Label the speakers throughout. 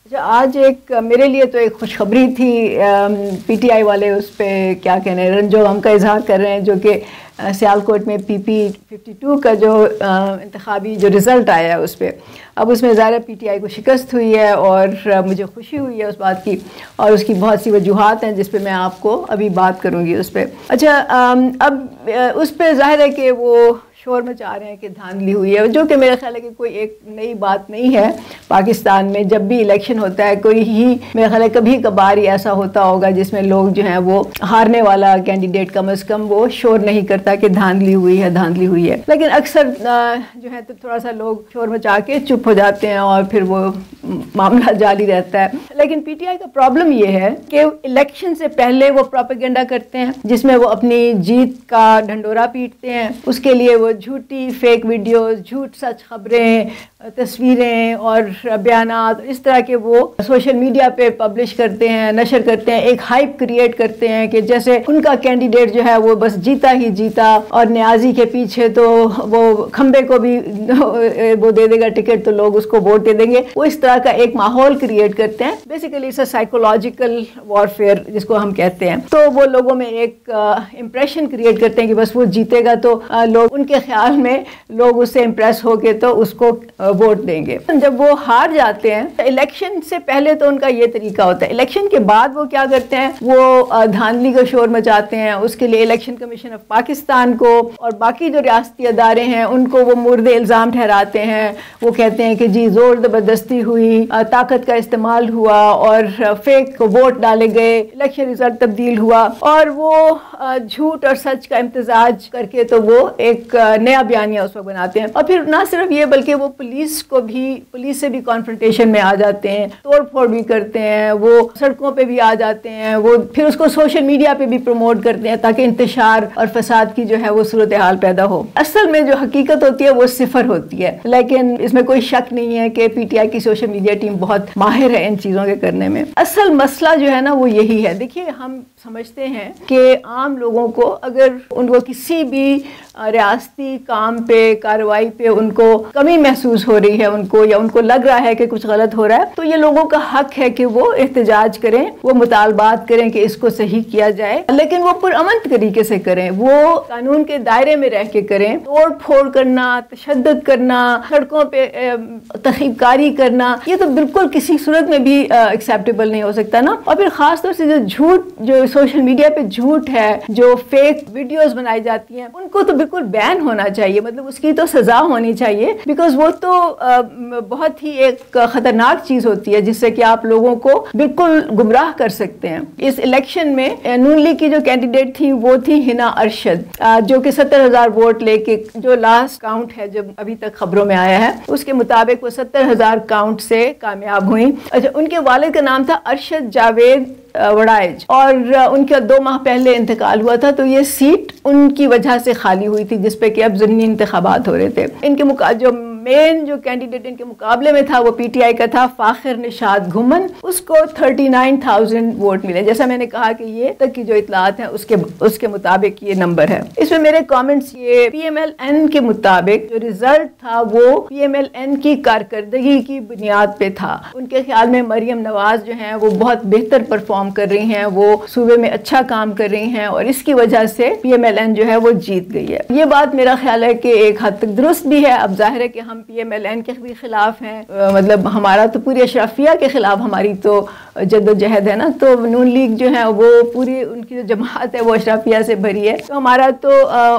Speaker 1: अच्छा, आज एक मेरे लिए तो एक खुशखबरी थी। पीटीआई वाले उस पर क्या कहने रंजो गम का इजहार कर रहे हैं, जो कि सियालकोट में पीपी 52 का जो इंतखाबी जो रिज़ल्ट आया है उस पर, अब उसमें ज़ाहिर पीटीआई को शिकस्त हुई है और मुझे खुशी हुई है उस बात की, और उसकी बहुत सी वजूहात हैं जिस पे मैं आपको अभी बात करूँगी उस पर। अच्छा, अब उस पर ज़ाहिर है कि वो शोर मचा रहे हैं कि धांधली हुई है, जो कि मेरा ख्याल है कि कोई एक नई बात नहीं है। पाकिस्तान में जब भी इलेक्शन होता है, कोई ही मेरा ख्याल है कभी कभार ही ऐसा होता होगा जिसमें लोग जो हैं वो हारने वाला कैंडिडेट कम अज़ कम वो शोर नहीं करता कि धांधली हुई है, धांधली हुई है। लेकिन अक्सर जो है तो थोड़ा सा लोग शोर मचा के चुप हो जाते हैं और फिर वो मामला जारी रहता है। लेकिन पीटीआई का प्रॉब्लम ये है कि इलेक्शन से पहले वो प्रोपेगेंडा करते हैं जिसमें वो अपनी जीत का ढंडोरा पीटते हैं। उसके लिए वो झूठी फेक वीडियोस, झूठ सच खबरें, तस्वीरें और बयानात इस तरह के वो सोशल मीडिया पे पब्लिश करते हैं, नशर करते हैं, एक हाइप क्रिएट करते हैं कि जैसे उनका कैंडिडेट जो है वो बस जीता ही जीता और न्याजी के पीछे तो वो खंबे को भी वो दे देगा टिकट तो लोग उसको वोट दे देंगे। वो इस तरह का एक माहौल क्रिएट करते हैं। Basically it's a psychological warfare जिसको हम कहते हैं। तो वो लोगों में एक इम्प्रेशन क्रिएट करते हैं कि बस वो जीतेगा तो लोग उनके ख्याल में लोग उससे इम्प्रेस होके तो उसको वोट देंगे। जब वो हार जाते हैं इलेक्शन से पहले तो उनका ये तरीका होता है। इलेक्शन के बाद वो क्या करते हैं, वो धांधली का शोर मचाते हैं। उसके लिए इलेक्शन कमीशन ऑफ पाकिस्तान को और बाकी जो रियासती अदारे हैं उनको वो मुर्दे इल्ज़ाम ठहराते हैं। वो कहते हैं कि जी जोर ज़बरदस्ती हुई, ताकत का इस्तेमाल हुआ और फेक वोट डाले गए, इलेक्शन रिजल्ट तब्दील हुआ, और वो झूठ और सच का इम्तजाज करके तो वो एक नया बयानिया उस वक्त बनाते हैं। और फिर ना सिर्फ ये बल्कि वो पुलिस से भी कॉन्फ्रंटेशन में आ जाते हैं, तोड़ फोड़ भी करते हैं, वो सड़कों पे भी आ जाते हैं, वो फिर उसको सोशल मीडिया पे भी प्रमोट करते हैं ताकि इंतशार और फसाद की जो है वो सूरत हाल पैदा हो। असल में जो हकीकत होती है वो सिफर होती है। लेकिन इसमें कोई शक नहीं है कि पीटीआई की सोशल मीडिया टीम बहुत माहिर है इन चीज़ों के करने में। असल मसला जो है ना वो यही है। देखिए, हम समझते हैं कि आम लोगों को अगर उनको किसी भी रियासती काम पे कार्रवाई पे उनको कमी महसूस हो रही है उनको, या उनको लग रहा है कि कुछ गलत हो रहा है, तो ये लोगों का हक है कि वो एहतजाज करें, वो मुतालबात करें कि इसको सही किया जाए, लेकिन वो पुरअमन तरीके से करें, वो कानून के दायरे में रह के करें। तोड़ फोड़ करना, तशद्दुद करना, सड़कों पे तखरीबकारी करना, ये तो बिल्कुल किसी सूरत में भी एक्सेप्टेबल नहीं हो सकता ना। और फिर खास तौर से जो झूठ, जो सोशल मीडिया पे झूठ है, जो फेक वीडियोस बनाई जाती हैं, उनको तो बिल्कुल बैन होना चाहिए। मतलब उसकी तो सजा होनी चाहिए, बिकॉज वो तो बहुत ही एक खतरनाक चीज होती है जिससे कि आप लोगों को बिल्कुल गुमराह कर सकते हैं। इस इलेक्शन में नून लीग की जो कैंडिडेट थी वो थी हिना अरशद, जो कि 70,000 वोट लेके, जो लास्ट काउंट है जो अभी तक खबरों में आया है उसके मुताबिक वो 70,000 काउंट से कामयाब हुई। अच्छा, उनके वालिद का नाम था अरशद जावेद वड़ाइज और उनका 2 माह पहले इंतकाल हुआ था। तो ये सीट उनकी वजह से खाली हुई थी जिस पे कि अब ज़मीनी इंतखाबात हो रहे थे। इनके जो मेन जो कैंडिडेट इनके मुकाबले में था वो पीटीआई का था फाखिर निशाद घुमन, उसको 39,000 वोट मिले। जैसा मैंने कहा कि ये तक की जो इतलात हैं उसके मुताबिक ये नंबर है। इसमें मेरे कमेंट्स ये पीएमएलएन के मुताबिक जो रिजल्ट था वो पीएमएलएन की कारकर्दगी की बुनियाद पे था। उनके ख्याल में मरियम नवाज जो है वो बहुत बेहतर परफॉर्म कर रही हैं, वो सूबे में अच्छा काम कर रही हैं और इसकी वजह से पीएमएलएन जो है वो जीत गई है। ये बात मेरा ख्याल है कि एक हद तक दुरुस्त भी है। अब जाहिर है कि हम पीएमएलएन के भी खिलाफ हैं, मतलब हमारा तो पूरी अशराफिया के खिलाफ हमारी तो जद्दोजहद है ना। तो नून लीग जो है वो पूरी उनकी जो जमात है वो अशराफिया से भरी है, तो हमारा तो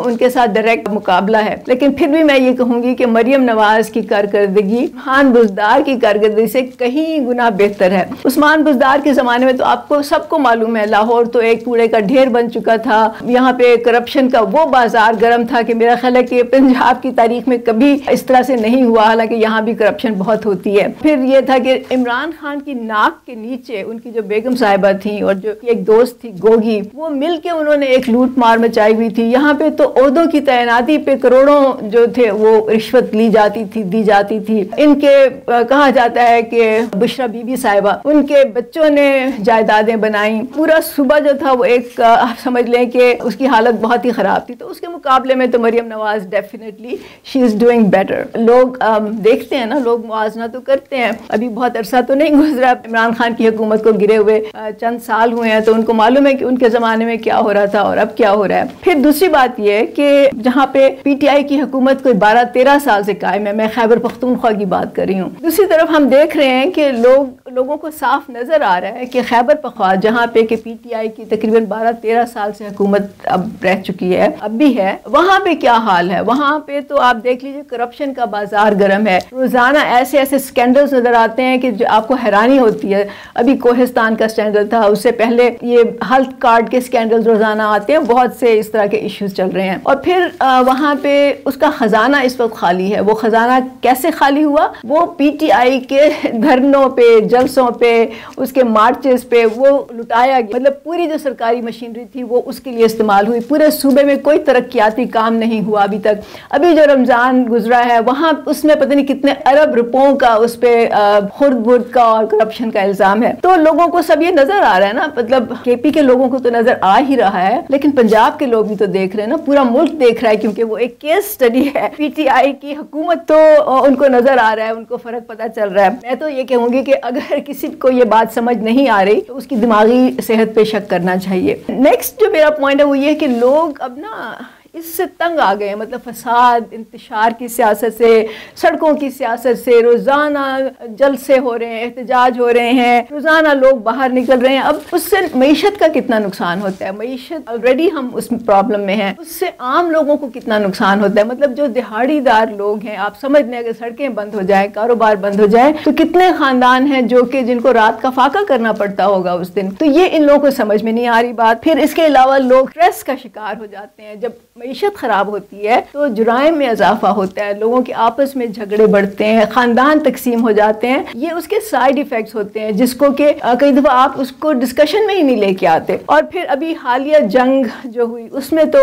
Speaker 1: उनके साथ डायरेक्ट मुकाबला है। लेकिन फिर भी मैं ये कहूँगी कि मरियम नवाज की कारकर्दगी उस्मान बुज़दार की कारकर्दगी से कहीं गुना बेहतर है। उस्मान बुज़दार के ज़माने में तो आपको सबको मालूम है लाहौर तो एक कूड़े का ढेर बन चुका था, यहाँ पे करप्शन का वो बाजार गर्म था कि मेरा ख्याल है कि पंजाब की तारीख में कभी इस तरह से नहीं हुआ, हालांकि यहाँ भी करप्शन बहुत होती है। फिर ये था कि इमरान खान की नाक के नीचे उनकी जो बेगम साहिबा थी और जो एक दोस्त थी गोगी, वो मिलके उन्होंने एक लूट मार मचाई हुई थी। यहाँ पे तो ओहदों की तैनाती पे करोड़ों जो थे वो रिश्वत ली जाती थी, दी जाती थी। इनके कहा जाता है कि बुशरा बीबी साहिबा, उनके बच्चों ने जायदादें बनाई। पूरा सुबह जो था वो एक आप समझ लें कि उसकी हालत बहुत ही खराब थी। तो उसके मुकाबले में तो Maryam Nawaz definitely she is doing better. लोग देखते हैं ना, लोग मुआवजा तो करते हैं। अभी बहुत अरसा तो नहीं गुजरा इमरान खान की हुकूमत को गिरे हुए, चंद साल हुए हैं, तो उनको मालूम है कि उनके ज़माने में क्या हो रहा था और अब क्या हो रहा है। फिर दूसरी बात यह है कि जहाँ पे PTI की हुकूमत कोई 12-13 साल से कायम है, मैं खैबर पख्तूनख्वा की बात कर रही हूँ। दूसरी तरफ हम देख रहे हैं कि लोगों को साफ नज़र आ रहा है कि खैबर पख्तूनख्वा जहाँ पे कि PTI की तकरीबन 12-13 साल से हुकूमत अब रह चुकी है, अब भी है, वहाँ पे क्या हाल है। वहाँ पे तो आप देख लीजिए करप्शन का बाजार गर्म है, रोजाना ऐसे ऐसे स्कैंडल्स नजर आते हैं कि जो आपको हैरानी होती है। अभी कोहिस्तान का स्कैंडल था, उससे पहले ये हेल्थ कार्ड के स्कैंडल्स रोजाना आते हैं, बहुत से इस तरह के इश्यूज चल रहे हैं। और फिर वहाँ पे उसका खजाना इस वक्त खाली है। वो खजाना कैसे खाली हुआ? वो PTI के धरनों पे, जलसों पे, उसके मार्चेस पे वो लुटाया गया। मतलब पूरी जो सरकारी मशीनरी थी वो उसके लिए इस्तेमाल हुई। पूरे सूबे में कोई तरक्याती काम नहीं हुआ अभी तक। अभी जो रमजान गुजरा है वहाँ उसमें पता नहीं कितने अरब रुपयों का उस पर खुर्द-बुर्द का और करप्शन का इल्जाम है। तो लोगों को सब ये नजर आ रहा है ना, मतलब KP के लोगों को तो नजर आ ही रहा है, लेकिन पंजाब के लोग भी तो देख रहे हैं ना, पूरा मुल्क देख रहा है, क्योंकि वो एक केस स्टडी है। PTI की हुकूमत तो उनको नजर आ रहा है, उनको फर्क पता चल रहा है। मैं तो ये कहूंगी कि अगर किसी को ये बात समझ नहीं आ रही तो उसकी दिमागी सेहत पे शक करना चाहिए। नेक्स्ट जो मेरा पॉइंट है वो ये कि लोग अब ना इससे तंग आ गए हैं, मतलब फसाद, इंतशार की सियासत से, सड़कों की सियासत से। रोज़ाना जलसे हो रहे हैं, एहतजाज हो रहे हैं, रोज़ाना लोग बाहर निकल रहे हैं। अब उससे मईशत का कितना नुकसान होता है? मईशत ऑलरेडी हम उस प्रॉब्लम में हैं, उससे आम लोगों को कितना नुकसान होता है? मतलब जो दिहाड़ीदार लोग हैं, आप समझ लें अगर सड़कें बंद हो जाए, कारोबार बंद हो जाए, तो कितने खानदान हैं जो कि जिनको रात का फाका करना पड़ता होगा उस दिन। तो ये इन लोगों को समझ में नहीं आ रही बात। फिर इसके अलावा लोग स्ट्रेस का शिकार हो जाते हैं। जब मईशत खराब होती है तो जुराइम में इजाफा होता है, लोगों के आपस में झगड़े बढ़ते हैं, खानदान तकसीम हो जाते हैं। ये उसके साइड इफेक्ट्स होते हैं जिसको कि कई दफा आप उसको डिस्कशन में ही नहीं लेके आते। और फिर अभी हालिया जंग जो हुई उसमें तो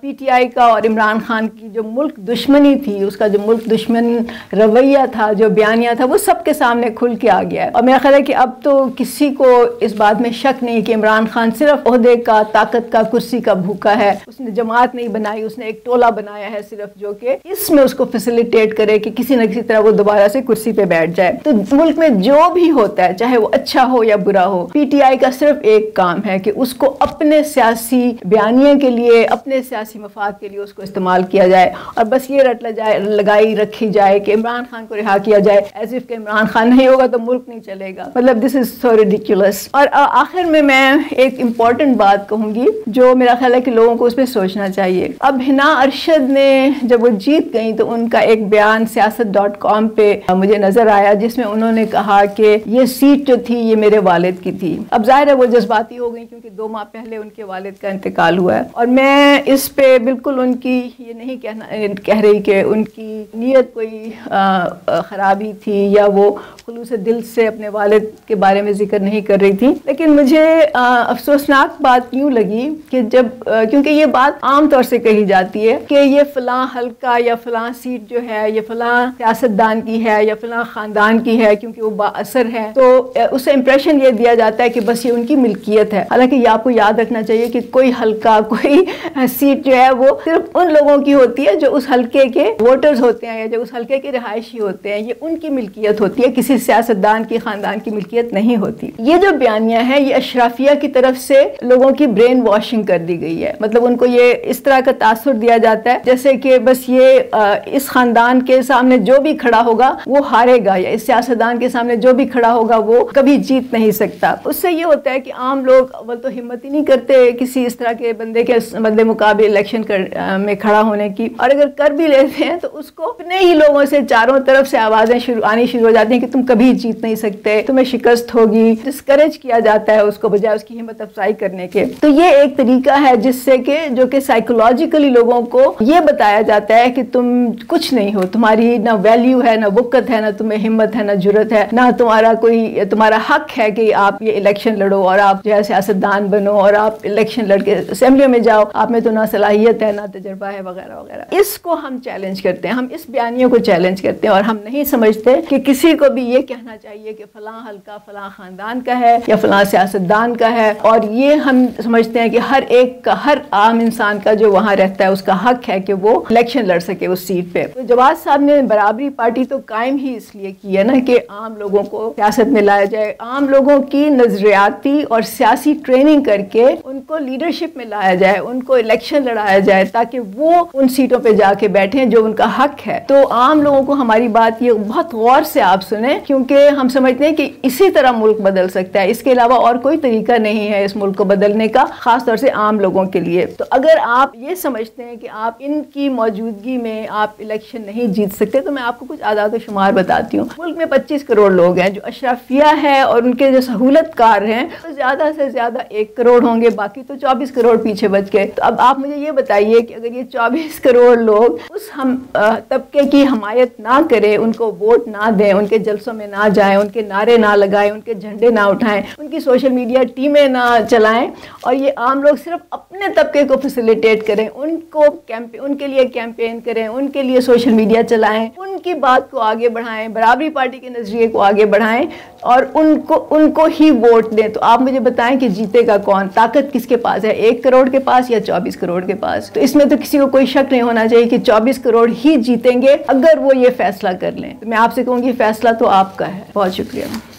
Speaker 1: PTI का और इमरान खान की जो मुल्क दुश्मनी थी, उसका जो मुल्क दुश्मन रवैया था, जो बयानिया था, वो सबके सामने खुल के आ गया है। और मेरा ख्याल है कि अब तो किसी को इस बात में शक नहीं कि इमरान खान सिर्फ ओहदे का, ताकत का, कुर्सी का भूखा है। उसने जमात नहीं बनाई, उसने एक टोला बनाया है सिर्फ, जो कि इसमें उसको फैसिलिटेट करे कि किसी न किसी तरह वो दोबारा से कुर्सी पे बैठ जाए। तो मुल्क में जो भी होता है, चाहे वो अच्छा हो या बुरा हो, PTI का सिर्फ एक काम है कि उसको अपने सियासी बयानिए के लिए, अपने सियासी मफाद के लिए उसको इस्तेमाल किया जाए। और बस ये रट लगाई रखी जाए कि इमरान खान को रिहा किया जाए, एज इफ के इमरान खान नहीं होगा तो मुल्क नहीं चलेगा। मतलब दिस इज सो रिडिकुलस। और आखिर में मैं एक इम्पॉर्टेंट बात कहूंगी जो मेरा ख्याल है कि लोगों को उस पर सोचना चाहिए। अब हिना अरशद ने जब वो जीत गई तो उनका एक बयान siyaasat.com पे मुझे नजर आया जिसमें उन्होंने कहा कि ये सीट जो थी ये मेरे वालिद की थी। अब जाहिर है वो जज्बाती हो गई क्योंकि 2 माह पहले उनके वालिद का इंतकाल हुआ है। और मैं इस पे बिल्कुल उनकी ये नहीं कह रही कि उनकी नीयत कोई खराबी थी या वो खुलूस दिल से अपने वालिद के बारे में जिक्र नहीं कर रही थी। लेकिन मुझे अफसोसनाक बात यूँ लगी कि जब क्योंकि ये बात आम तौर से कही जाती है कि ये फलां हल्का या फलां सीट जो है ये फलां सियासतदान की है या फलां खानदान की है क्योंकि वो बाअसर है, तो उससे इंप्रेशन ये दिया जाता है कि बस ये उनकी मिल्कियत है। हालांकि ये आपको याद रखना चाहिए कि कोई हल्का, कोई सीट जो है वो सिर्फ उन लोगों की होती है जो उस हल्के के वोटर्स होते हैं या जो उस हल्के के रिहायशी होते हैं। ये उनकी मिल्कियत होती है, किसी सियासतदान की, खानदान की मिल्कियत नहीं होती। ये जो बयानिया है ये अशराफिया की तरफ से लोगों की ब्रेन वॉशिंग कर दी गई है। मतलब उनको ये इस तरह का तासुर दिया जाता है जैसे कि बस ये इस खानदान के सामने जो भी खड़ा होगा वो हारेगा, या इस सियासतदान के सामने जो भी खड़ा होगा वो कभी जीत नहीं सकता। उससे ये होता है कि आम लोग अव्वल तो हिम्मत ही नहीं करते किसी इस तरह के बंदे मुकाबले इलेक्शन में खड़ा होने की, और अगर कर भी लेते हैं तो उसको अपने ही लोगों से चारों तरफ से आवाजें आनी शुरू हो जाती हैं कि तुम कभी जीत नहीं सकते, तुम्हें शिकस्त होगी। डिस्करेज किया जाता है उसको बजाय उसकी हिम्मत अफजाई करने के। तो ये एक तरीका है जिससे कि जो कि साइकोलॉजिकली लोगों को ये बताया जाता है कि तुम कुछ नहीं हो, तुम्हारी ना वैल्यू है, ना वक़्त है, ना तुम्हें हिम्मत है, ना जुर्रत है, ना तुम्हारा हक है कि आप ये इलेक्शन लड़ो और आप जो है सियासतदान बनो और आप इलेक्शन लड़के असेंबली में जाओ, आप में तो ना सलाहियत है, ना तजर्बा है, वगैरह वगैरह। इसको हम चैलेंज करते हैं, हम इस बयानियों को चैलेंज करते हैं और हम नहीं समझते कि किसी को भी ये कहना चाहिए कि फलां हल्का फलां खानदान का है या फलां सियासतदान का है। और ये हम समझते हैं कि हर एक का, हर आम इंसान का जो वहाँ वहाँ रहता है उसका हक है कि वो इलेक्शन लड़ सके उस सीट पे। तो जवाद साहब ने बराबरी पार्टी तो कायम ही इसलिए की है ना कि आम लोगों को सियासत में लाया जाए, आम लोगों की नजरियाती और सियासी ट्रेनिंग करके उनको लीडरशिप में लाया जाए, उनको इलेक्शन लड़ाया जाए ताकि वो उन सीटों पे जाके बैठे जो उनका हक है। तो आम लोगों को हमारी बात ये बहुत गौर से आप सुने, क्योंकि हम समझते हैं कि इसी तरह मुल्क बदल सकता है, इसके अलावा और कोई तरीका नहीं है इस मुल्क को बदलने का, खासतौर से आम लोगों के लिए। तो अगर आप ये समझते हैं कि आप इनकी मौजूदगी में आप इलेक्शन नहीं जीत सकते, तो मैं आपको कुछ आदाद शुमार बताती हूँ। मुल्क में 25 करोड़ लोग हैं, जो अशराफिया है और उनके जो सहूलतकार हैं तो ज़्यादा से ज़्यादा 1 करोड़ होंगे, बाकी तो 24 करोड़ पीछे बच गए। तो अब आप मुझे ये बताइए कि अगर ये 24 करोड़ लोग उस तबके की हमायत ना करें, उनको वोट ना दें, उनके जलसों में ना जाएं, उनके नारे ना लगाएं, उनके झंडे ना उठाएं, उनकी सोशल मीडिया टीमें ना चलाएं और ये आम लोग सिर्फ अपने तबके को फैसिलिटेट करें, उनके लिए कैंपेन करें, उनके लिए सोशल मीडिया चलाएं, उनकी बात को आगे बढ़ाएं, बराबरी पार्टी के नजरिए को आगे बढ़ाएं और उनको ही वोट दें, तो आप मुझे बताएं कि जीतेगा कौन? ताकत किसके पास है, 1 करोड़ के पास या 24 करोड़ के पास? तो इसमें तो किसी को कोई शक नहीं होना चाहिए कि 24 करोड़ ही जीतेंगे अगर वो ये फैसला कर लें। तो मैं आपसे कहूँगी फैसला तो आपका है। बहुत शुक्रिया।